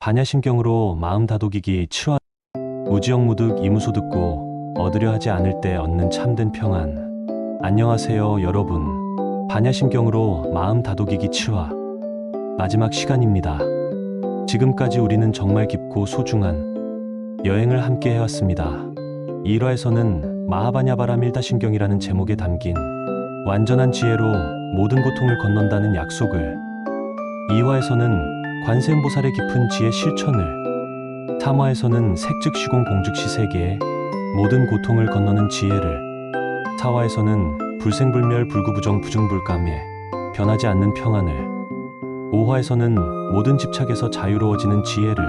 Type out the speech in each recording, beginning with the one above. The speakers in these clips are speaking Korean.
반야심경으로 마음 다독이기 칠화. 무지영무득 이무소듣고 얻으려 하지 않을 때 얻는 참된 평안. 안녕하세요 여러분. 반야심경으로 마음 다독이기 7화 마지막 시간입니다. 지금까지 우리는 정말 깊고 소중한 여행을 함께 해왔습니다. 1화에서는 마하바냐바람 일다심경이라는 제목에 담긴 완전한 지혜로 모든 고통을 건넌다는 약속을, 2화에서는 관세음보살의 깊은 지혜 실천을, 3화에서는 색즉시공 공즉시 세계의 모든 고통을 건너는 지혜를, 4화에서는 불생불멸 불구부정 부중불감에 변하지 않는 평안을, 5화에서는 모든 집착에서 자유로워지는 지혜를,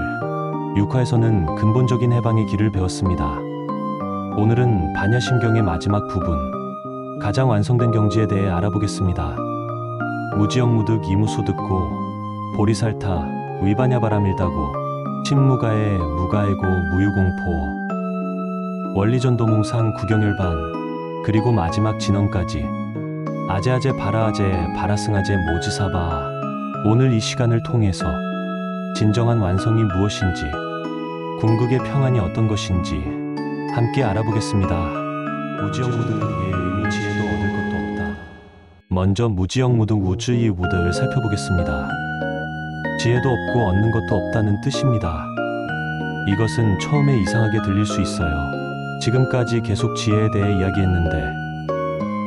6화에서는 근본적인 해방의 길을 배웠습니다. 오늘은 반야심경의 마지막 부분, 가장 완성된 경지에 대해 알아보겠습니다. 무지영무득 이무소듣고 보리살타 위바냐바라밀다고 침무가에 무가에고 무유공포 원리전도몽상 구경열반 그리고 마지막 진언까지 아제아제 바라아제 바라승아제 모지사바. 오늘 이 시간을 통해서 진정한 완성이 무엇인지, 궁극의 평안이 어떤 것인지 함께 알아보겠습니다. 무지영무득의 의미 지혜도 얻을 것도 없다. 먼저 무지영무득 우즈이 무득을 살펴보겠습니다. 지혜도 없고 얻는 것도 없다는 뜻입니다. 이것은 처음에 이상하게 들릴 수 있어요. 지금까지 계속 지혜에 대해 이야기했는데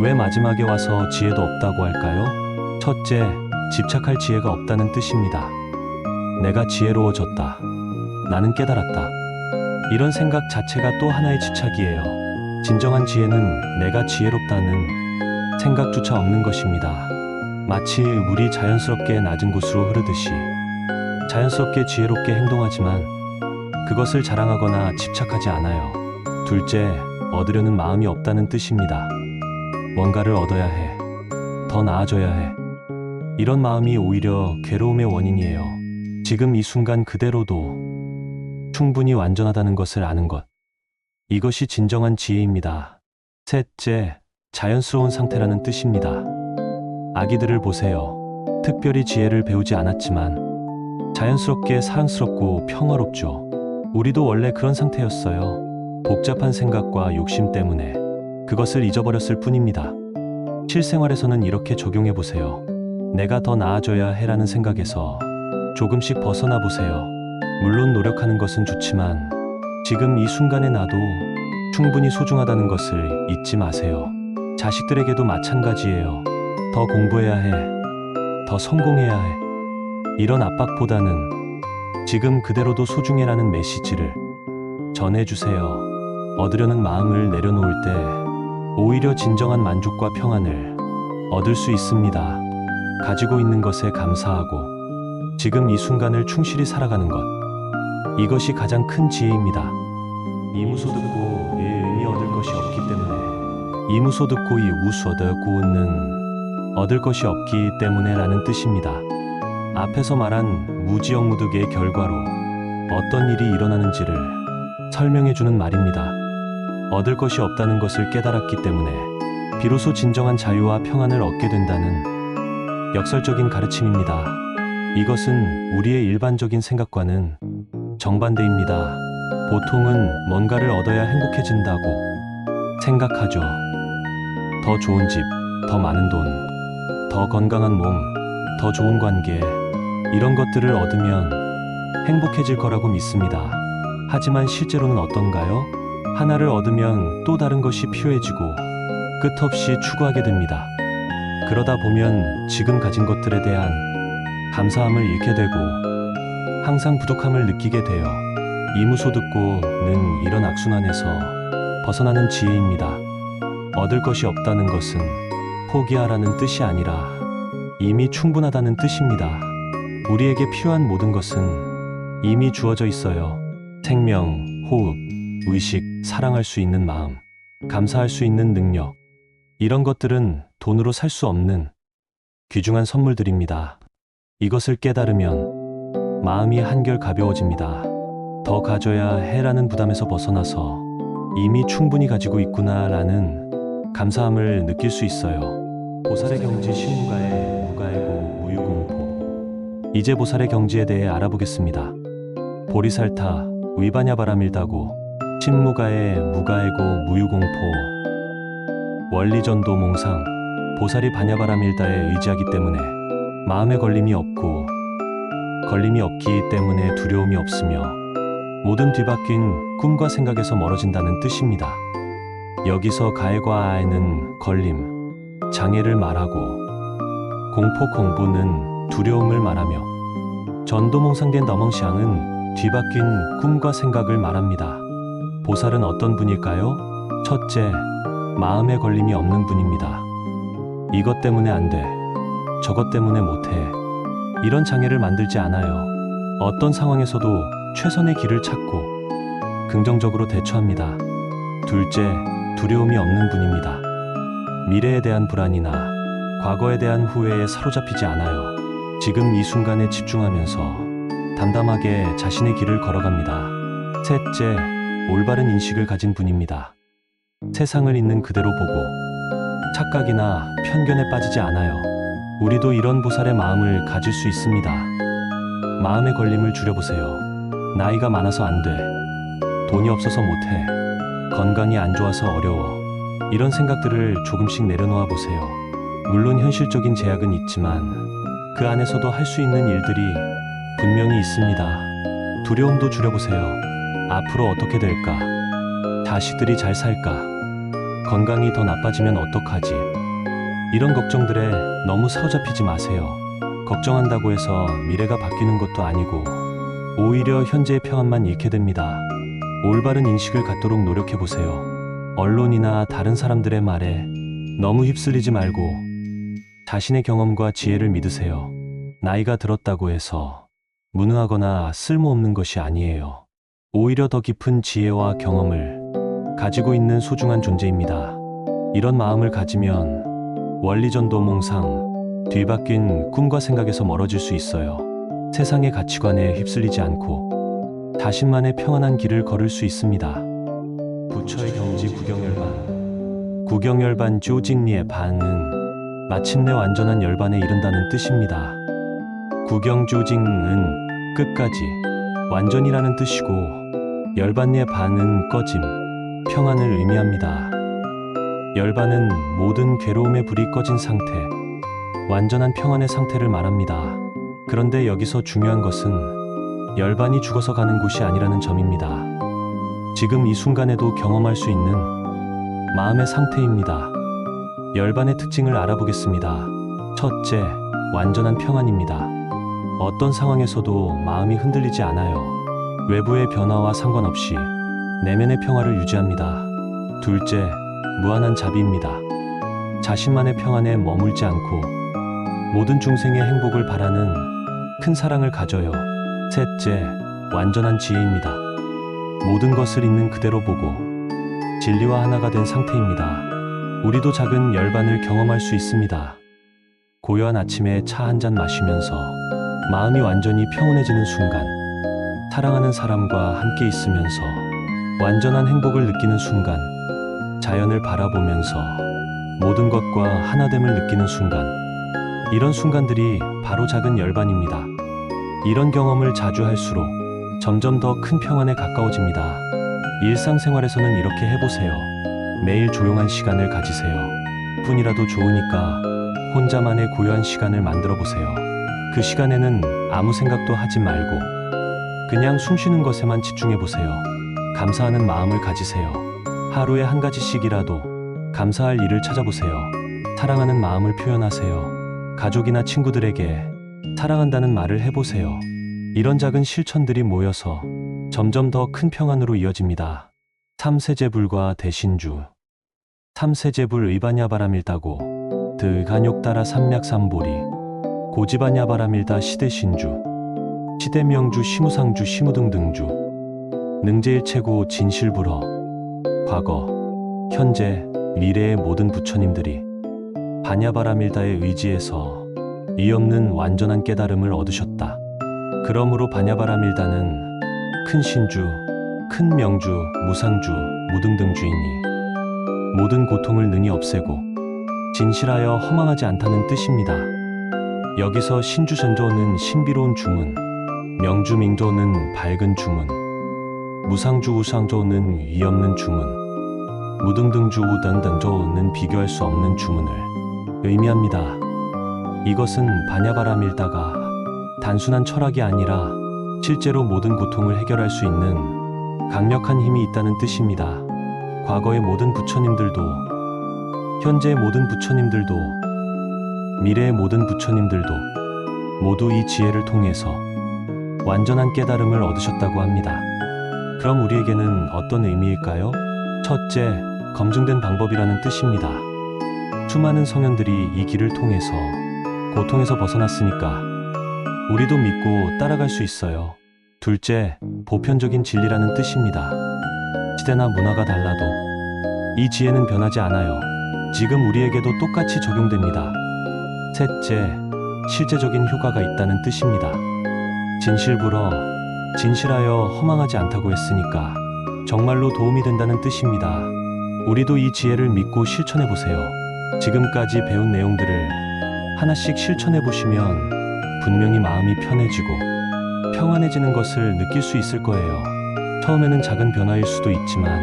왜 마지막에 와서 지혜도 없다고 할까요? 첫째, 집착할 지혜가 없다는 뜻입니다. 내가 지혜로워졌다. 나는 깨달았다. 이런 생각 자체가 또 하나의 집착이에요. 진정한 지혜는 내가 지혜롭다는 생각조차 없는 것입니다. 마치 물이 자연스럽게 낮은 곳으로 흐르듯이 자연스럽게 지혜롭게 행동하지만 그것을 자랑하거나 집착하지 않아요. 둘째, 얻으려는 마음이 없다는 뜻입니다. 뭔가를 얻어야 해. 더 나아져야 해. 이런 마음이 오히려 괴로움의 원인이에요. 지금 이 순간 그대로도 충분히 완전하다는 것을 아는 것. 이것이 진정한 지혜입니다. 셋째, 자연스러운 상태라는 뜻입니다. 아기들을 보세요. 특별히 지혜를 배우지 않았지만 자연스럽게 사랑스럽고 평화롭죠. 우리도 원래 그런 상태였어요. 복잡한 생각과 욕심 때문에 그것을 잊어버렸을 뿐입니다. 실생활에서는 이렇게 적용해 보세요. 내가 더 나아져야 해라는 생각에서 조금씩 벗어나 보세요. 물론 노력하는 것은 좋지만 지금 이 순간의 나도 충분히 소중하다는 것을 잊지 마세요. 자식들에게도 마찬가지예요. 더 공부해야 해. 더 성공해야 해. 이런 압박보다는 지금 그대로도 소중해라는 메시지를 전해주세요. 얻으려는 마음을 내려놓을 때 오히려 진정한 만족과 평안을 얻을 수 있습니다. 가지고 있는 것에 감사하고 지금 이 순간을 충실히 살아가는 것. 이것이 가장 큰 지혜입니다. 이무소듣고 의 의미 얻을 것이 없기 때문에, 이무소듣고 이 우수어드고는 얻을 것이 없기 때문에 라는 뜻입니다. 앞에서 말한 무지영무득의 결과로 어떤 일이 일어나는지를 설명해주는 말입니다. 얻을 것이 없다는 것을 깨달았기 때문에 비로소 진정한 자유와 평안을 얻게 된다는 역설적인 가르침입니다. 이것은 우리의 일반적인 생각과는 정반대입니다. 보통은 뭔가를 얻어야 행복해진다고 생각하죠. 더 좋은 집, 더 많은 돈, 더 건강한 몸, 더 좋은 관계, 이런 것들을 얻으면 행복해질 거라고 믿습니다. 하지만 실제로는 어떤가요? 하나를 얻으면 또 다른 것이 필요해지고 끝없이 추구하게 됩니다. 그러다 보면 지금 가진 것들에 대한 감사함을 잃게 되고 항상 부족함을 느끼게 돼요. 이무소듣고는 이런 악순환에서 벗어나는 지혜입니다. 얻을 것이 없다는 것은 포기하라는 뜻이 아니라 이미 충분하다는 뜻입니다. 우리에게 필요한 모든 것은 이미 주어져 있어요. 생명, 호흡, 의식, 사랑할 수 있는 마음, 감사할 수 있는 능력. 이런 것들은 돈으로 살 수 없는 귀중한 선물들입니다. 이것을 깨달으면 마음이 한결 가벼워집니다. 더 가져야 해라는 부담에서 벗어나서 이미 충분히 가지고 있구나라는 감사함을 느낄 수 있어요. 보살의 경지 신무가에 무가에고 무유공포. 이제 보살의 경지에 대해 알아보겠습니다. 보리살타, 위바냐바라밀다고, 신무가에 무가에고 무유공포, 원리전도 몽상, 보살이 바냐바라밀다에 의지하기 때문에 마음에 걸림이 없고, 걸림이 없기 때문에 두려움이 없으며 모든 뒤바뀐 꿈과 생각에서 멀어진다는 뜻입니다. 여기서 가해과 아에는 걸림, 장애를 말하고 공포 공부는 두려움을 말하며 전도몽상된 너멍시앙은 뒤바뀐 꿈과 생각을 말합니다. 보살은 어떤 분일까요? 첫째, 마음에 걸림이 없는 분입니다. 이것 때문에 안 돼, 저것 때문에 못해, 이런 장애를 만들지 않아요. 어떤 상황에서도 최선의 길을 찾고 긍정적으로 대처합니다. 둘째, 두려움이 없는 분입니다. 미래에 대한 불안이나 과거에 대한 후회에 사로잡히지 않아요. 지금 이 순간에 집중하면서 담담하게 자신의 길을 걸어갑니다. 셋째, 올바른 인식을 가진 분입니다. 세상을 있는 그대로 보고 착각이나 편견에 빠지지 않아요. 우리도 이런 보살의 마음을 가질 수 있습니다. 마음의 걸림을 줄여보세요. 나이가 많아서 안 돼, 돈이 없어서 못해, 건강이 안 좋아서 어려워, 이런 생각들을 조금씩 내려놓아 보세요. 물론 현실적인 제약은 있지만 그 안에서도 할 수 있는 일들이 분명히 있습니다. 두려움도 줄여보세요. 앞으로 어떻게 될까? 자식들이 잘 살까? 건강이 더 나빠지면 어떡하지? 이런 걱정들에 너무 사로잡히지 마세요. 걱정한다고 해서 미래가 바뀌는 것도 아니고 오히려 현재의 평안만 잃게 됩니다. 올바른 인식을 갖도록 노력해보세요. 언론이나 다른 사람들의 말에 너무 휩쓸리지 말고 자신의 경험과 지혜를 믿으세요. 나이가 들었다고 해서 무능하거나 쓸모없는 것이 아니에요. 오히려 더 깊은 지혜와 경험을 가지고 있는 소중한 존재입니다. 이런 마음을 가지면 원리전도 몽상, 뒤바뀐 꿈과 생각에서 멀어질 수 있어요. 세상의 가치관에 휩쓸리지 않고 자신만의 평안한 길을 걸을 수 있습니다. 부처의 경지 구경열반, 구경열반 쪼직리의 반은 마침내 완전한 열반에 이른다는 뜻입니다. 구경조직은 끝까지, 완전이라는 뜻이고 열반리의 반은 꺼짐, 평안을 의미합니다. 열반은 모든 괴로움의 불이 꺼진 상태, 완전한 평안의 상태를 말합니다. 그런데 여기서 중요한 것은 열반이 죽어서 가는 곳이 아니라는 점입니다. 지금 이 순간에도 경험할 수 있는 마음의 상태입니다. 열반의 특징을 알아보겠습니다. 첫째, 완전한 평안입니다. 어떤 상황에서도 마음이 흔들리지 않아요. 외부의 변화와 상관없이 내면의 평화를 유지합니다. 둘째, 무한한 자비입니다. 자신만의 평안에 머물지 않고 모든 중생의 행복을 바라는 큰 사랑을 가져요. 셋째, 완전한 지혜입니다. 모든 것을 있는 그대로 보고 진리와 하나가 된 상태입니다. 우리도 작은 열반을 경험할 수 있습니다. 고요한 아침에 차 한 잔 마시면서 마음이 완전히 평온해지는 순간, 사랑하는 사람과 함께 있으면서 완전한 행복을 느끼는 순간, 자연을 바라보면서 모든 것과 하나됨을 느끼는 순간, 이런 순간들이 바로 작은 열반입니다. 이런 경험을 자주 할수록 점점 더 큰 평안에 가까워집니다. 일상생활에서는 이렇게 해보세요. 매일 조용한 시간을 가지세요. 뿐이라도 좋으니까 혼자만의 고요한 시간을 만들어 보세요. 그 시간에는 아무 생각도 하지 말고 그냥 숨 쉬는 것에만 집중해 보세요. 감사하는 마음을 가지세요. 하루에 한 가지씩이라도 감사할 일을 찾아보세요. 사랑하는 마음을 표현하세요. 가족이나 친구들에게 사랑한다는 말을 해보세요. 이런 작은 실천들이 모여서 점점 더 큰 평안으로 이어집니다. 삼세제불과 대신주. 삼세제불 의바냐바라밀다고 드간욕따라 삼맥삼보리 고지바냐바라밀다 시대신주 시대명주 시무상주 시무등등주 능제일체고 진실불허. 과거, 현재, 미래의 모든 부처님들이 바냐바라밀다의 의지에서 이없는 완전한 깨달음을 얻으셨다. 그러므로 바냐바라밀다는 큰 신주, 큰 명주, 무상주, 무등등주이니 모든 고통을 능히 없애고 진실하여 허망하지 않다는 뜻입니다. 여기서 신주전조는 신비로운 주문, 명주밍조는 밝은 주문, 무상주우상조는 위없는 주문, 무등등주우등등조는 비교할 수 없는 주문을 의미합니다. 이것은 바냐바라밀다가 단순한 철학이 아니라 실제로 모든 고통을 해결할 수 있는 강력한 힘이 있다는 뜻입니다. 과거의 모든 부처님들도, 현재의 모든 부처님들도, 미래의 모든 부처님들도 모두 이 지혜를 통해서 완전한 깨달음을 얻으셨다고 합니다. 그럼 우리에게는 어떤 의미일까요? 첫째, 검증된 방법이라는 뜻입니다. 수많은 성현들이 이 길을 통해서 고통에서 벗어났으니까 우리도 믿고 따라갈 수 있어요. 둘째, 보편적인 진리라는 뜻입니다. 시대나 문화가 달라도 이 지혜는 변하지 않아요. 지금 우리에게도 똑같이 적용됩니다. 셋째, 실제적인 효과가 있다는 뜻입니다. 진실불허, 진실하여 허망하지 않다고 했으니까 정말로 도움이 된다는 뜻입니다. 우리도 이 지혜를 믿고 실천해 보세요. 지금까지 배운 내용들을 하나씩 실천해 보시면 분명히 마음이 편해지고 평안해지는 것을 느낄 수 있을 거예요. 처음에는 작은 변화일 수도 있지만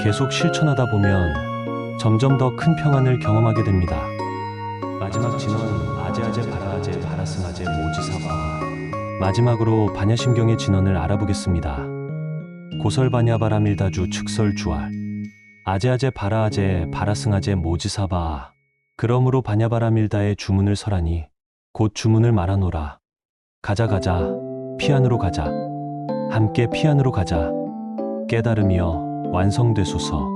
계속 실천하다 보면 점점 더 큰 평안을 경험하게 됩니다. 마지막 진원 아제아제 바라아제 바라승아제 모지사바. 마지막으로 반야심경의 진원을 알아보겠습니다. 고설바냐바라밀다주 측설주알 아제아제 바라아제 바라승아제 모지사바. 그러므로 바냐바라밀다의 주문을 설하니 곧 주문을 말하노라. 가자 가자 피안으로 가자, 함께 피안으로 가자. 깨달음이여 완성되소서.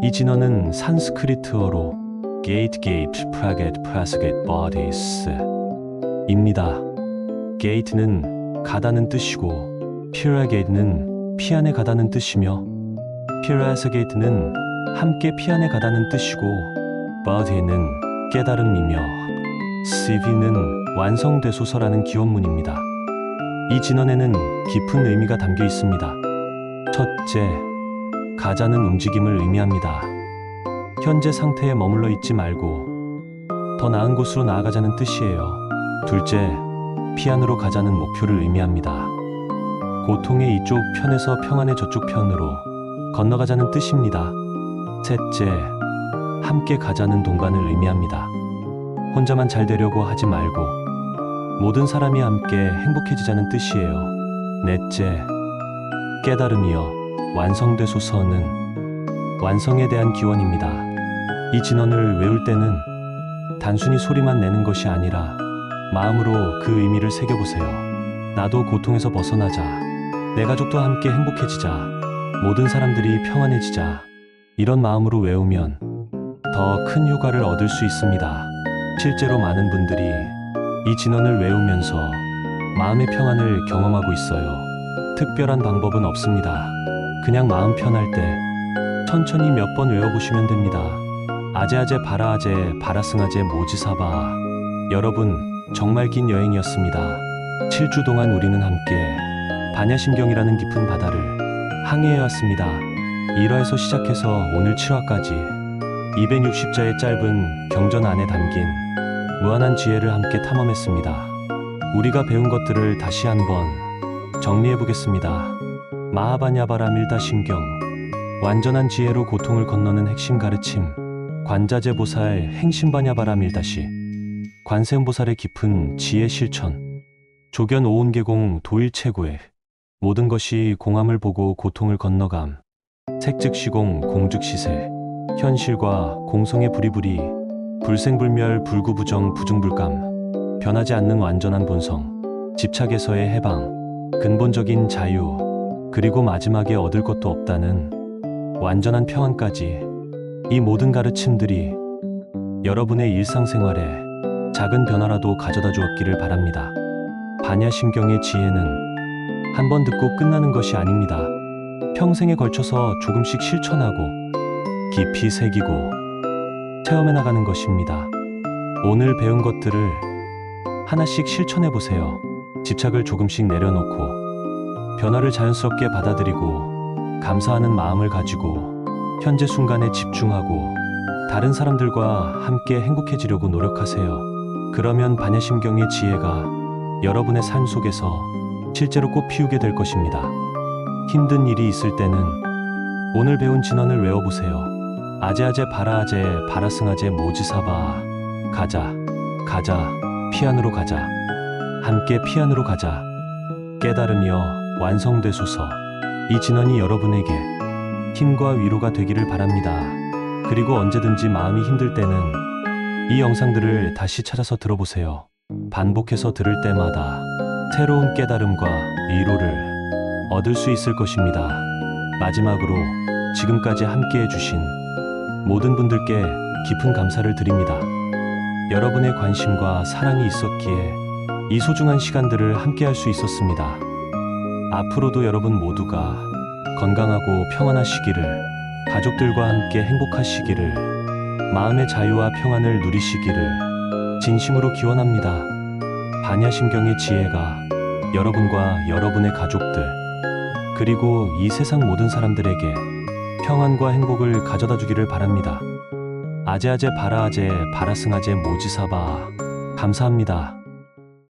이 진원은 산스크리트어로 게이트 게이트 프라게트 프라스게트 버디스 입니다. 게이트는 가다는 뜻이고 피라게이트는 피안에 가다는 뜻이며 피라스게이트는 함께 피안에 가다는 뜻이고 버디는 깨달음이며 시비는 완성되소서라는 기원문입니다. 이 진원에는 깊은 의미가 담겨 있습니다. 첫째, 가자는 움직임을 의미합니다. 현재 상태에 머물러 있지 말고 더 나은 곳으로 나아가자는 뜻이에요. 둘째, 피안으로 가자는 목표를 의미합니다. 고통의 이쪽 편에서 평안의 저쪽 편으로 건너가자는 뜻입니다. 셋째, 함께 가자는 동반을 의미합니다. 혼자만 잘 되려고 하지 말고 모든 사람이 함께 행복해지자는 뜻이에요. 넷째, 깨달음이여 완성되소서는 완성에 대한 기원입니다. 이 진원을 외울 때는 단순히 소리만 내는 것이 아니라 마음으로 그 의미를 새겨보세요. 나도 고통에서 벗어나자, 내 가족도 함께 행복해지자, 모든 사람들이 평안해지자. 이런 마음으로 외우면 더 큰 효과를 얻을 수 있습니다. 실제로 많은 분들이 이 진원을 외우면서 마음의 평안을 경험하고 있어요. 특별한 방법은 없습니다. 그냥 마음 편할 때 천천히 몇 번 외워보시면 됩니다. 아제아제 바라아제 바라승아제 모지사바. 여러분, 정말 긴 여행이었습니다. 7주 동안 우리는 함께 반야심경이라는 깊은 바다를 항해해왔습니다. 1화에서 시작해서 오늘 7화까지 260자의 짧은 경전 안에 담긴 무한한 지혜를 함께 탐험했습니다. 우리가 배운 것들을 다시 한번 정리해보겠습니다. 마하바냐바라밀다 심경, 완전한 지혜로 고통을 건너는 핵심 가르침. 관자재 보살 행심바냐바라밀다시, 관세음보살의 깊은 지혜 실천. 조견 오온계공 도일체구의 모든 것이 공함을 보고 고통을 건너감. 색즉시공 공즉시세, 현실과 공성의 부리부리. 불생불멸 불구부정 부중불감. 변하지 않는 완전한 본성, 집착에서의 해방, 근본적인 자유, 그리고 마지막에 얻을 것도 없다는 완전한 평안까지. 이 모든 가르침들이 여러분의 일상생활에 작은 변화라도 가져다 주었기를 바랍니다. 반야심경의 지혜는 한 번 듣고 끝나는 것이 아닙니다. 평생에 걸쳐서 조금씩 실천하고 깊이 새기고 체험해 나가는 것입니다. 오늘 배운 것들을 하나씩 실천해 보세요. 집착을 조금씩 내려놓고 변화를 자연스럽게 받아들이고 감사하는 마음을 가지고 현재 순간에 집중하고 다른 사람들과 함께 행복해지려고 노력하세요. 그러면 반야심경의 지혜가 여러분의 삶 속에서 실제로 꽃 피우게 될 것입니다. 힘든 일이 있을 때는 오늘 배운 진언을 외워보세요. 아제아제 바라아제 바라승아제 모지사바. 가자 가자 피안으로 가자. 함께 피안으로 가자. 깨달으며 완성되소서. 이 진언이 여러분에게 힘과 위로가 되기를 바랍니다. 그리고 언제든지 마음이 힘들 때는 이 영상들을 다시 찾아서 들어보세요. 반복해서 들을 때마다 새로운 깨달음과 위로를 얻을 수 있을 것입니다. 마지막으로 지금까지 함께 해주신 모든 분들께 깊은 감사를 드립니다. 여러분의 관심과 사랑이 있었기에 이 소중한 시간들을 함께 할 수 있었습니다. 앞으로도 여러분 모두가 건강하고 평안하시기를, 가족들과 함께 행복하시기를, 마음의 자유와 평안을 누리시기를 진심으로 기원합니다. 반야심경의 지혜가 여러분과 여러분의 가족들, 그리고 이 세상 모든 사람들에게 평안과 행복을 가져다 주기를 바랍니다. 아제아제 바라아제 바라승아제 모지사바. 감사합니다.